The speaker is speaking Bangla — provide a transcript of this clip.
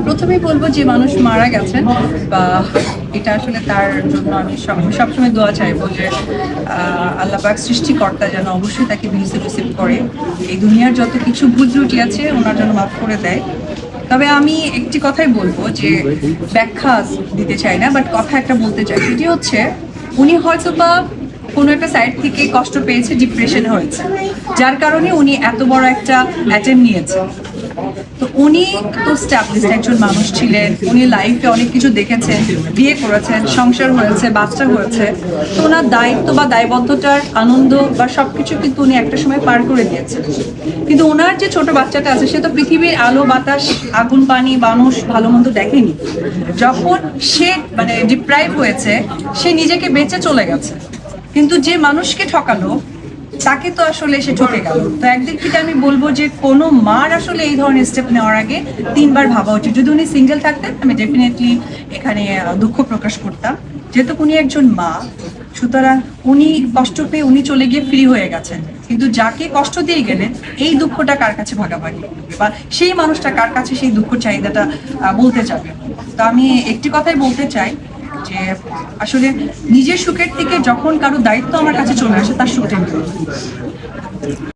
প্রথমেই বলবো যে মানুষ মারা গেছেন বা এটা আসলে তার জন্য আমি সবসময় দোয়া চাইবো যে আল্লাহ পাক সৃষ্টিকর্তা যেন অবশ্যই তাকে রিসিভ করে, এই দুনিয়ার যত কিছু ভুল ত্রুটি আছে ওনার জন্য মাফ করে দেয়। তবে আমি একটি কথাই বলবো যে ব্যাখ্যা দিতে চাই না, বাট কথা একটা বলতে চাই, সেটি হচ্ছে উনি হয়তোবা কোনো একটা সাইড থেকে কষ্ট পেয়েছে, ডিপ্রেশন হয়েছে, যার কারণে উনি এত বড় একটা অ্যাটেম্প নিয়েছেন। তো উনি তো স্ট্যাবলিশড একজন মানুষ ছিলেন, উনি লাইফে অনেক কিছু দেখেছেন, বিয়ে করেছেন, সংসার হয়েছে, বাচ্চা হয়েছে। তো ওনার দায়িত্ব বা দায়বদ্ধতার আনন্দ বা সবকিছু কিন্তু উনি একটা সময় পার করে দিয়েছেন। কিন্তু ওনার যে ছোট বাচ্চাটা আছে সে তো পৃথিবীর আলো বাতাস আগুন পানি মানুষ ভালো মন্দ দেখেনি। যখন সে মানে ডিপ্রাইভ হয়েছে, সে নিজেকে বেঁচে চলে গেছে, কিন্তু যে মানুষকে ঠকালো তাকে তো আসলে সে ঠকে গেল। তো একদিক থেকে আমি বলবো যে কোনো মার আসলে এই ধরনের স্টেপ নেওয়ার আগে তিনবার ভাবা উচিত। যদি উনি সিঙ্গেল থাকতেন আমি ডেফিনেটলি এখানে দুঃখ প্রকাশ করতাম, যেহেতু উনি একজন মা, সুতরাং উনি কষ্ট পেয়ে উনি চলে গিয়ে ফ্রি হয়ে গেছেন। কিন্তু যাকে কষ্ট দিয়ে গেলেন এই দুঃখটা কার কাছে ভাগাভাগি করবে বা সেই মানুষটা কার কাছে সেই দুঃখ চাহিদাটা বলতে যাবে। তো আমি একটি কথাই বলতে চাই যে আসলে নিজের সুখের থেকে যখন কারো দায়িত্ব আমার কাছে চলে আসে তার সুখটা